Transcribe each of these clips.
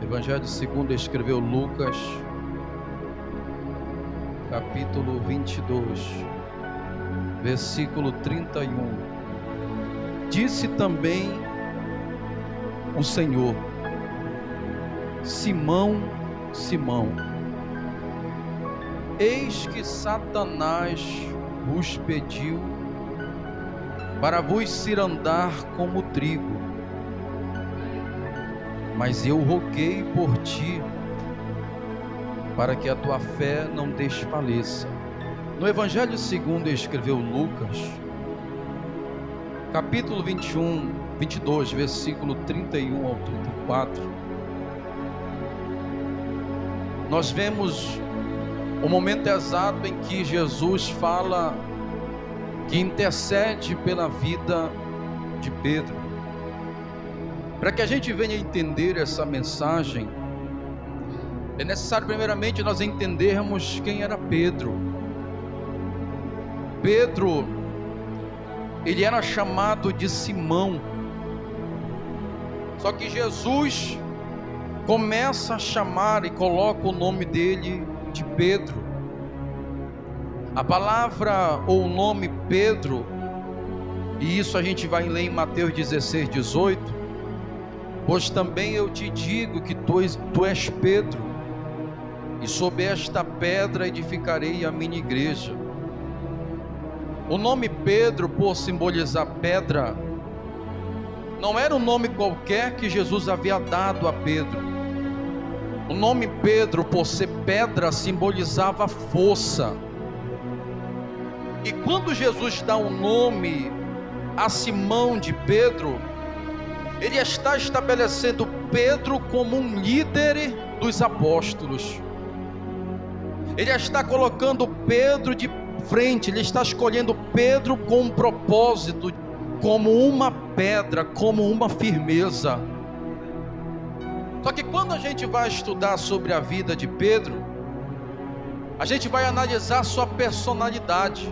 Evangelho segundo escreveu Lucas, capítulo 22, versículo 31. Disse também o Senhor: Simão, Simão, eis que Satanás vos pediu para vos cirandar como trigo, mas eu roguei por ti, para que a tua fé não desfaleça. No Evangelho segundo escreveu Lucas, capítulo 22, versículo 31 ao 34, nós vemos o momento exato em que Jesus fala que intercede pela vida de Pedro. Para que a gente venha entender essa mensagem, é necessário primeiramente nós entendermos quem era Pedro. Pedro, ele era chamado de Simão, só que Jesus começa a chamar e coloca o nome dele de Pedro. A palavra ou o nome Pedro, e isso a gente vai ler em Mateus 16, 18, pois também eu te digo que tu és Pedro, e sob esta pedra edificarei a minha igreja. O nome Pedro, por simbolizar pedra, não era um nome qualquer que Jesus havia dado a Pedro. O nome Pedro, por ser pedra, simbolizava força. E quando Jesus dá um nome a Simão de Pedro, ele está estabelecendo Pedro como um líder dos apóstolos. Ele está colocando Pedro de frente, ele está escolhendo Pedro com um propósito, como uma pedra, como uma firmeza. Só que quando a gente vai estudar sobre a vida de Pedro, a gente vai analisar sua personalidade.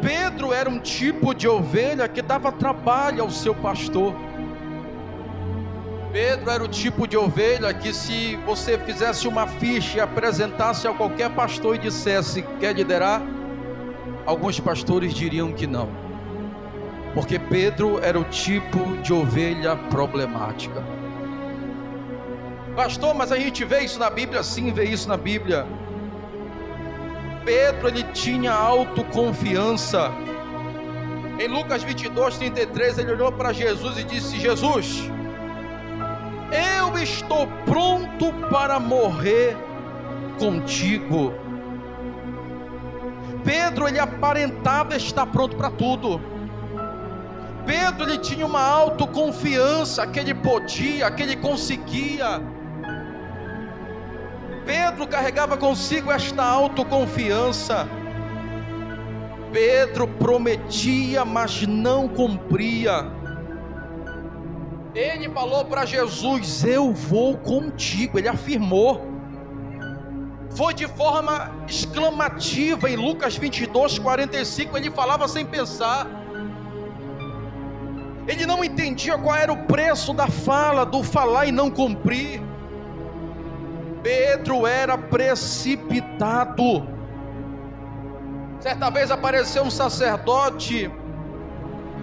Pedro era um tipo de ovelha que dava trabalho ao seu pastor. Pedro era o tipo de ovelha que, se você fizesse uma ficha e apresentasse a qualquer pastor e dissesse: quer liderar? Alguns pastores diriam que não, porque Pedro era o tipo de ovelha problemática. Pastor, mas a gente vê isso na Bíblia? Sim, vê isso na Bíblia. Pedro, ele tinha autoconfiança. Em Lucas 22, 33, ele olhou para Jesus e disse: Jesus, eu estou pronto para morrer contigo. Pedro, ele aparentava estar pronto para tudo. Pedro, ele tinha uma autoconfiança que ele podia, que ele conseguia. Pedro carregava consigo esta autoconfiança. Pedro prometia, mas não cumpria. Ele falou para Jesus: eu vou contigo. Ele afirmou. Foi de forma exclamativa. Em Lucas 22, 45, ele falava sem pensar. Ele não entendia qual era o preço da fala, do falar e não cumprir. Pedro era precipitado. Certa vez apareceu um sacerdote,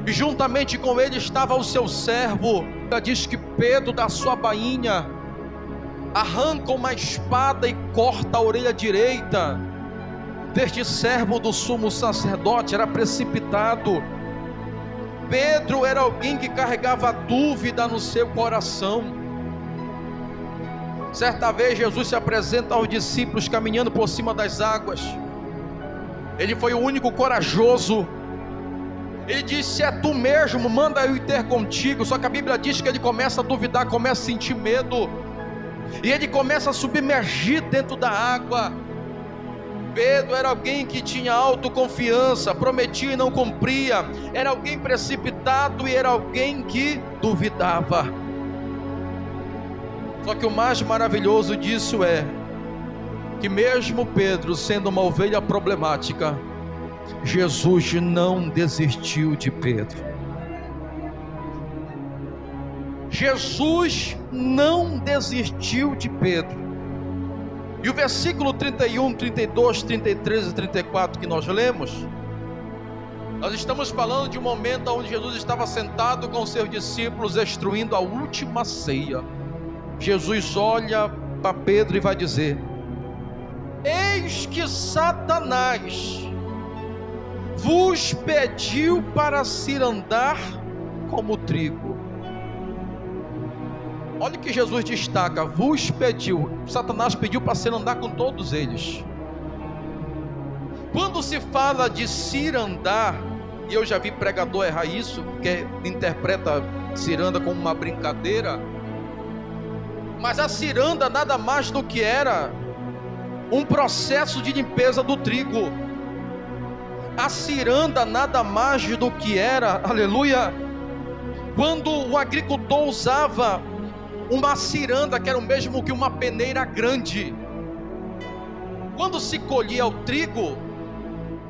e juntamente com ele estava o seu servo. Diz que Pedro, da sua bainha, arranca uma espada e corta a orelha direita deste servo do sumo sacerdote. Era precipitado. Pedro era alguém que carregava dúvida no seu coração. Certa vez Jesus se apresenta aos discípulos caminhando por cima das águas. Ele foi o único corajoso. Ele disse: é tu mesmo, manda eu ir ter contigo. Só que a Bíblia diz que ele começa a duvidar, começa a sentir medo, e ele começa a submergir dentro da água. Pedro era alguém que tinha autoconfiança, prometia e não cumpria. Era alguém precipitado e era alguém que duvidava. Só que o mais maravilhoso disso é que mesmo Pedro sendo uma ovelha problemática, Jesus não desistiu de Pedro. Jesus não desistiu de Pedro. E o versículo 31, 32, 33 e 34 que nós lemos, nós estamos falando de um momento onde Jesus estava sentado com seus discípulos, instruindo a última ceia. Jesus olha para Pedro e vai dizer: eis que Satanás vos pediu para se andar como trigo. Olha o que Jesus destaca: vos pediu. Satanás pediu para se andar com todos eles. Quando se fala de cirandar, e eu já vi pregador errar isso, que interpreta ciranda como uma brincadeira, mas a ciranda nada mais do que era um processo de limpeza do trigo. A ciranda nada mais do que era, aleluia, quando o agricultor usava uma ciranda, que era o mesmo que uma peneira grande. Quando se colhia o trigo,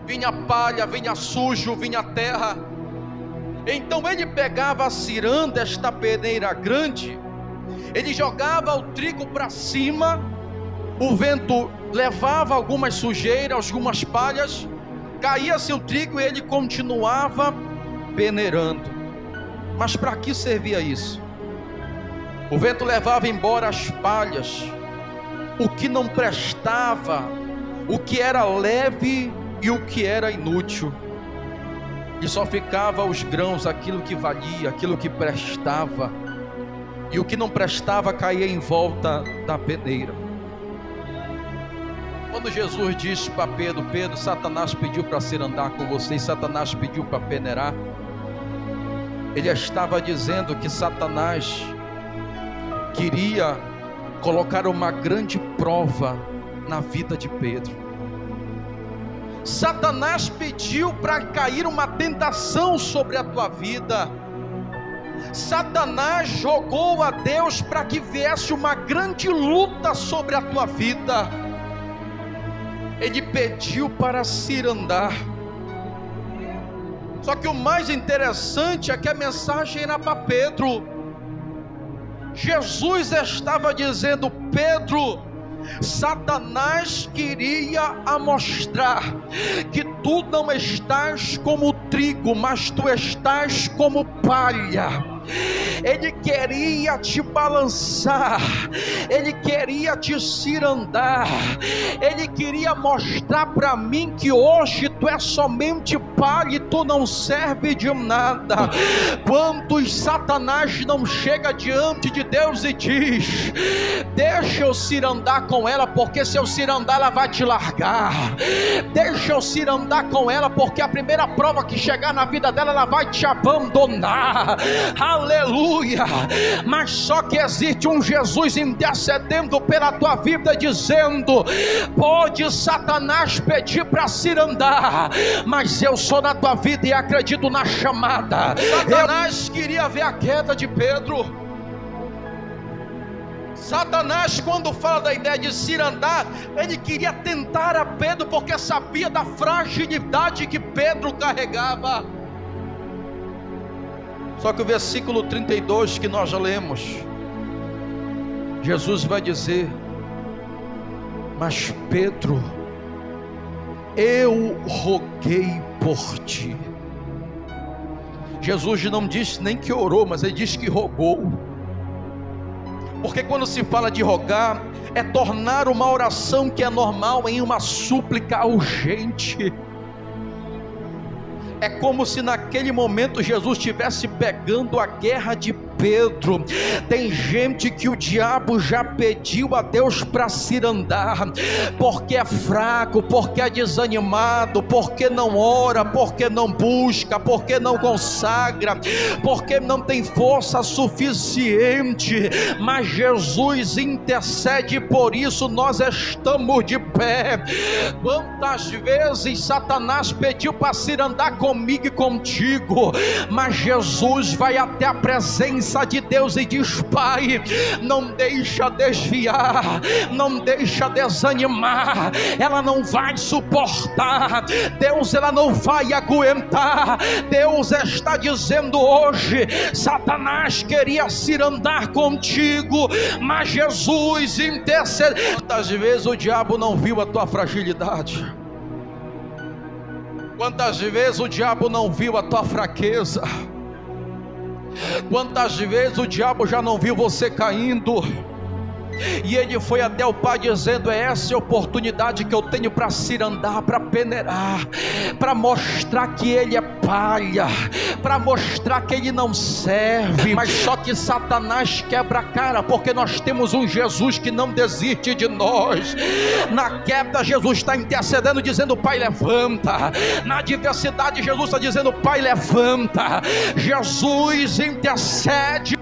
vinha palha, vinha sujo, vinha terra. Então ele pegava a ciranda, esta peneira grande, ele jogava o trigo para cima, o vento levava algumas sujeiras, algumas palhas, caía-se o trigo e ele continuava peneirando. Mas para que servia isso? O vento levava embora as palhas, o que não prestava, o que era leve e o que era inútil, e só ficava os grãos, aquilo que valia, aquilo que prestava, e o que não prestava caía em volta da peneira. Quando Jesus disse para Pedro: Pedro, Satanás pediu para se andar com você, e Satanás pediu para peneirar, ele estava dizendo que Satanás queria colocar uma grande prova na vida de Pedro. Satanás pediu para cair uma tentação sobre a tua vida. Satanás jogou a Deus para que viesse uma grande luta sobre a tua vida. Ele pediu para se andar. Só que o mais interessante é que a mensagem era para Pedro. Jesus estava dizendo: Pedro, Satanás queria mostrar que tu não estás como trigo, mas tu estás como palha. Ele queria te balançar, ele queria te cirandar, ele queria mostrar para mim que hoje tu é somente palha e tu não serve de nada. Quantos Satanás não chega diante de Deus e diz: deixa eu cirandar com ela, porque se eu cirandar ela vai te largar. Deixa eu cirandar com ela, porque a primeira prova que chegar na vida dela ela vai te abandonar. Aleluia. Mas só que existe um Jesus intercedendo pela tua vida, dizendo: pode Satanás pedir para cirandar, mas eu sou na tua vida e acredito na chamada. Satanás queria ver a queda de Pedro. Satanás, quando fala da ideia de cirandar, ele queria tentar a Pedro, porque sabia da fragilidade que Pedro carregava. Só que o versículo 32 que nós já lemos, Jesus vai dizer: mas Pedro, eu roguei por ti. Jesus não disse nem que orou, mas ele disse que rogou. Porque quando se fala de rogar, é tornar uma oração que é normal em uma súplica urgente. É como se naquele momento Jesus estivesse pegando a guerra de Pedro. Tem gente que o diabo já pediu a Deus para cirandar, porque é fraco, porque é desanimado, porque não ora, porque não busca, porque não consagra, porque não tem força suficiente. Mas Jesus intercede, por isso nós estamos de pé. Quantas vezes Satanás pediu para cirandar comigo e contigo, mas Jesus vai até a presença presença de Deus e diz: Pai, não deixa desviar, não deixa desanimar, ela não vai suportar, Deus, ela não vai aguentar. Deus está dizendo hoje: Satanás queria cirandar contigo, mas Jesus intercede. Quantas vezes o diabo não viu a tua fragilidade? Quantas vezes o diabo não viu a tua fraqueza? Quantas vezes o diabo já não viu você caindo? E ele foi até o pai dizendo: é essa a oportunidade que eu tenho para cirandar, para peneirar, para mostrar que ele é palha, para mostrar que ele não serve. Mas só que Satanás quebra a cara, porque nós temos um Jesus que não desiste de nós. Na queda, Jesus está intercedendo, dizendo: Pai, levanta. Na adversidade, Jesus está dizendo: Pai, levanta. Jesus intercede.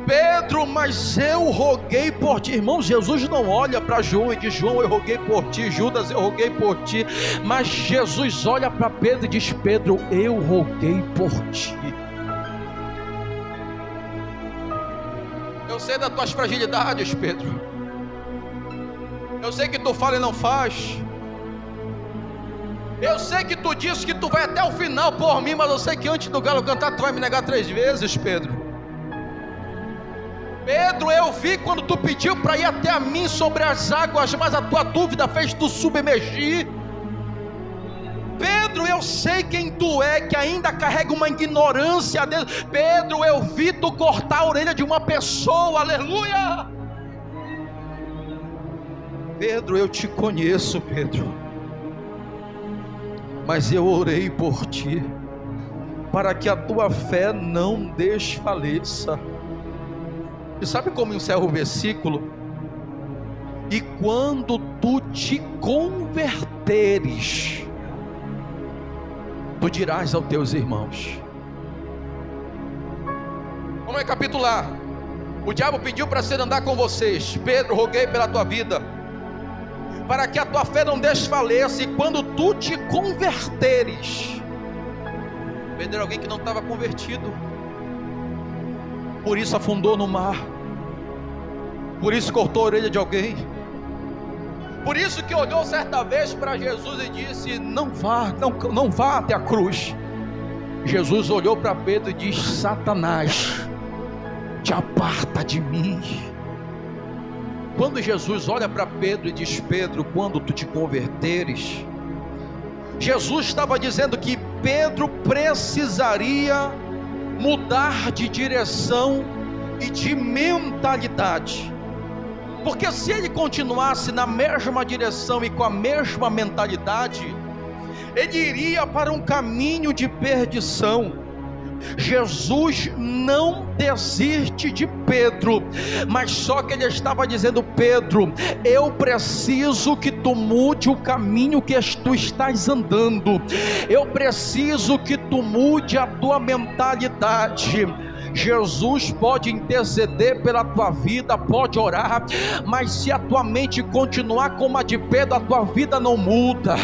Pedro, mas eu roguei por ti. Irmão, Jesus não olha para João e diz: João, eu roguei por ti. Judas, eu roguei por ti. Mas Jesus olha para Pedro e diz: Pedro, eu roguei por ti. Eu sei das tuas fragilidades, Pedro. Eu sei que tu fala e não faz. Eu sei que tu disse que tu vai até o final por mim, mas eu sei que antes do galo cantar tu vai me negar 3 vezes, Pedro. Pedro, eu vi quando tu pediu para ir até a mim sobre as águas, mas a tua dúvida fez tu submergir. Pedro, eu sei quem tu é, que ainda carrega uma ignorância dentro. Pedro, eu vi tu cortar a orelha de uma pessoa, aleluia. Pedro, eu te conheço, Pedro, mas eu orei por ti, para que a tua fé não desfaleça. E sabe como encerra o versículo? E quando tu te converteres, tu dirás aos teus irmãos. Vamos recapitular. O diabo pediu para ser andar com vocês. Pedro, roguei pela tua vida, para que a tua fé não desfaleça. E quando tu te converteres. Pedro era alguém que não estava convertido, por isso afundou no mar, por isso cortou a orelha de alguém, por isso que olhou certa vez para Jesus e disse: não vá até a cruz. Jesus olhou para Pedro e disse: Satanás, te aparta de mim. Quando Jesus olha para Pedro e diz: Pedro, quando tu te converteres, Jesus estava dizendo que Pedro precisaria mudar de direção e de mentalidade, porque se ele continuasse na mesma direção e com a mesma mentalidade, ele iria para um caminho de perdição. Jesus não desiste de Pedro, mas só que ele estava dizendo: Pedro, eu preciso que tu mude o caminho que tu estás andando, eu preciso que tu mude a tua mentalidade. Jesus pode interceder pela tua vida, pode orar, mas se a tua mente continuar como a de Pedro, a tua vida não muda.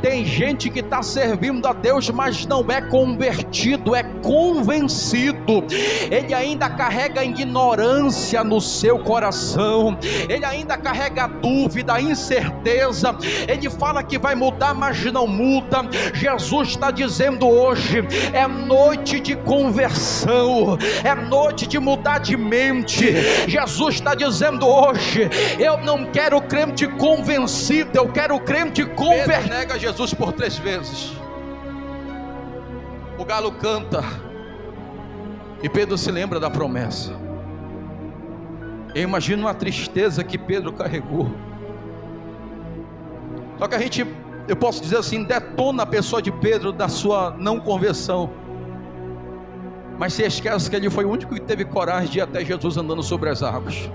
Tem gente que está servindo a Deus, mas não é convertido, é convencido. Ele ainda carrega ignorância no seu coração, ele ainda carrega dúvida, incerteza. Ele fala que vai mudar, mas não muda. Jesus está dizendo hoje: é noite de conversão, é noite de mudar de mente. Jesus está dizendo hoje: eu não quero crente convencido, eu quero crente convertido. Pedro nega Jesus por 3 vezes. O galo canta e Pedro se lembra da promessa. Eu imagino a tristeza que Pedro carregou. Só que eu posso dizer assim, detona a pessoa de Pedro da sua não conversão, mas se esquece que ele foi o único que teve coragem de ir até Jesus andando sobre as águas.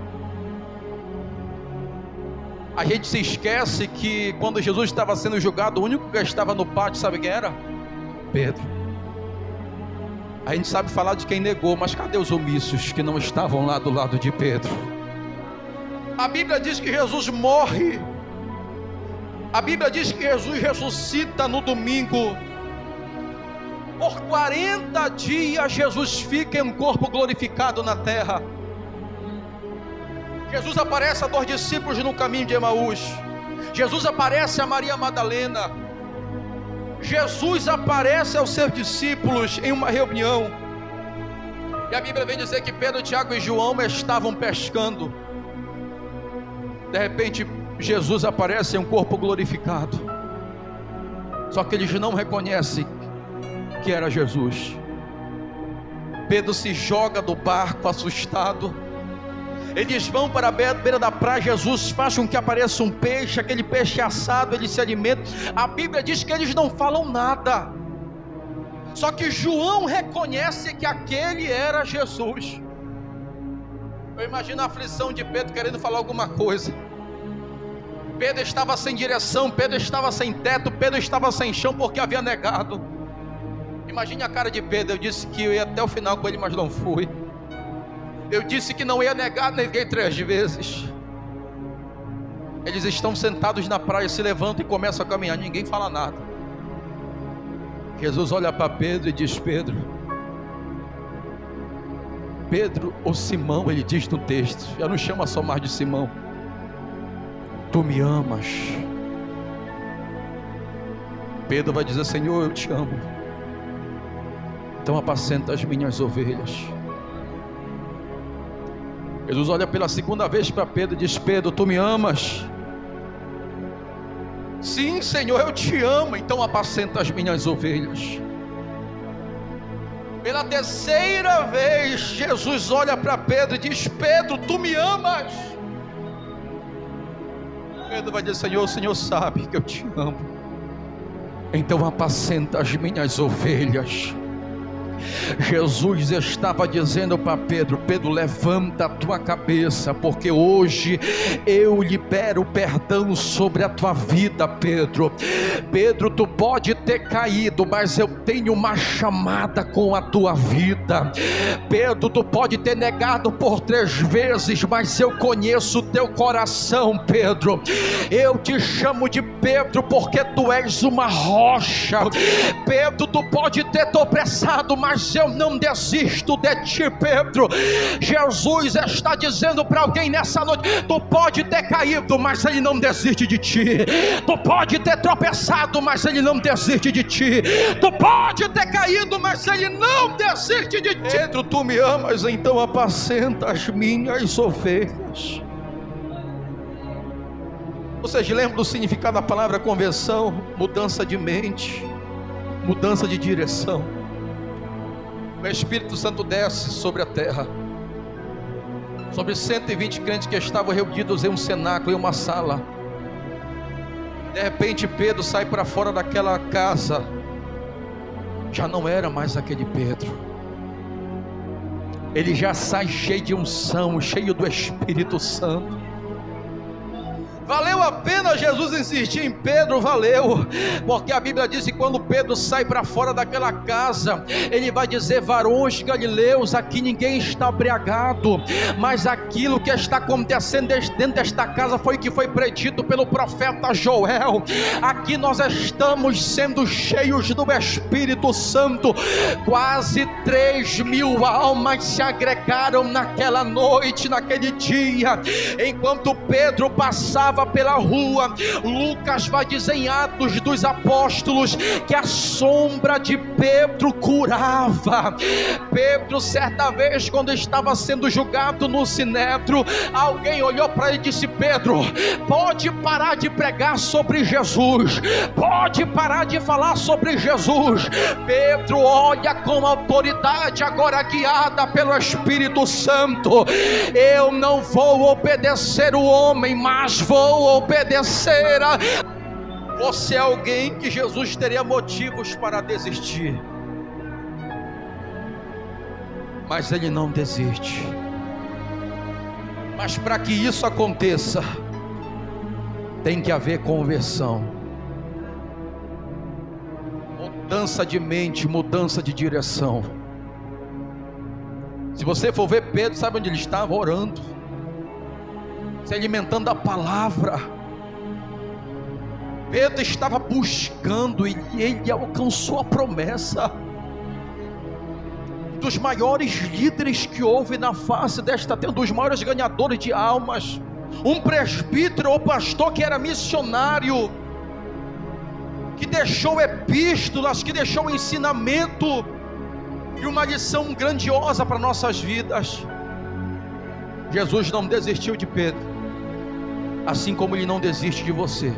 A gente se esquece que quando Jesus estava sendo julgado, o único que estava no pátio, sabe quem era? Pedro. A gente sabe falar de quem negou, mas cadê os omissos que não estavam lá do lado de Pedro? A Bíblia diz que Jesus morre, a Bíblia diz que Jesus ressuscita no domingo, Por 40 dias Jesus fica em um corpo glorificado na terra. Jesus aparece a 2 discípulos no caminho de Emaús. Jesus aparece a Maria Madalena. Jesus aparece aos seus discípulos em uma reunião. E a Bíblia vem dizer que Pedro, Tiago e João estavam pescando. De repente, Jesus aparece em um corpo glorificado. Só que eles não reconhecem que era Jesus. Pedro se joga do barco assustado. Eles vão para a beira da praia. Jesus faz com que apareça um peixe. Aquele peixe assado, ele se alimenta. A Bíblia diz que eles não falam nada. Só que João reconhece que aquele era Jesus. Eu imagino a aflição de Pedro querendo falar alguma coisa. Pedro estava sem direção, Pedro estava sem teto, Pedro estava sem chão porque havia negado. Imagine a cara de Pedro. Eu disse que eu ia até o final com ele, mas não fui. Eu disse que não ia negar, neguei 3 vezes. Eles estão sentados na praia, se levantam e começam a caminhar, ninguém fala nada. Jesus olha para Pedro e diz: Pedro, ou Simão, ele diz no texto, já não chama só mais de Simão, tu me amas? Pedro vai dizer: Senhor, eu te amo, então apacenta as minhas ovelhas. Jesus olha pela segunda vez para Pedro e diz: Pedro, tu me amas? Sim, Senhor, eu te amo, então apacenta as minhas ovelhas. Pela terceira vez, Jesus olha para Pedro e diz: Pedro, tu me amas? Pedro vai dizer: Senhor, o Senhor sabe que eu te amo, então apacenta as minhas ovelhas. Jesus estava dizendo para Pedro: Pedro, levanta a tua cabeça, porque hoje eu libero perdão sobre a tua vida. Pedro, tu pode ter caído, mas eu tenho uma chamada com a tua vida. Pedro, tu pode ter negado por 3 vezes, mas eu conheço o teu coração. Pedro, eu te chamo de Pedro porque tu és uma rocha. Pedro, tu pode ter tropeçado, mas eu não desisto de ti. Pedro, Jesus está dizendo para alguém nessa noite: tu pode ter caído, mas ele não desiste de ti. Tu pode ter tropeçado, mas ele não desiste de ti. Tu pode ter caído, mas ele não desiste de ti. Pedro, tu me amas, então apacenta as minhas ovelhas. Vocês lembram do significado da palavra conversão? Mudança de mente, mudança de direção. O Espírito Santo desce sobre a terra, sobre 120 crentes que estavam reunidos em um cenáculo, em uma sala. De repente Pedro sai para fora daquela casa. Já não era mais aquele Pedro. Ele já sai cheio de unção, cheio do Espírito Santo. Valeu a pena Jesus insistir em Pedro, valeu, porque a Bíblia diz que quando Pedro sai para fora daquela casa, ele vai dizer: varões galileus, aqui ninguém está embriagado, mas aquilo que está acontecendo dentro desta casa foi o que foi predito pelo profeta Joel. Aqui nós estamos sendo cheios do Espírito Santo. Quase 3.000 almas se agregaram naquela noite, naquele dia, enquanto Pedro passava pela rua. Lucas vai dizer em Atos dos Apóstolos que a sombra de Pedro curava. Pedro, certa vez, quando estava sendo julgado no sinédrio, alguém olhou para ele e disse: Pedro, pode parar de pregar sobre Jesus, pode parar de falar sobre Jesus. Pedro olha com autoridade, agora guiada pelo Espírito Santo: eu não vou obedecer o homem, mas vou obedecer a... Você é alguém que Jesus teria motivos para desistir, mas ele não desiste. Mas para que isso aconteça, tem que haver conversão, mudança de mente, mudança de direção. Se você for ver Pedro, sabe onde ele estava? Orando, se alimentando da palavra. Pedro estava buscando e ele alcançou a promessa. dos maiores líderes que houve na face desta terra, um dos maiores ganhadores de almas, um presbítero ou pastor que era missionário, que deixou epístolas, que deixou ensinamento e uma lição grandiosa para nossas vidas. Jesus não desistiu de Pedro, assim como Ele não desiste de você.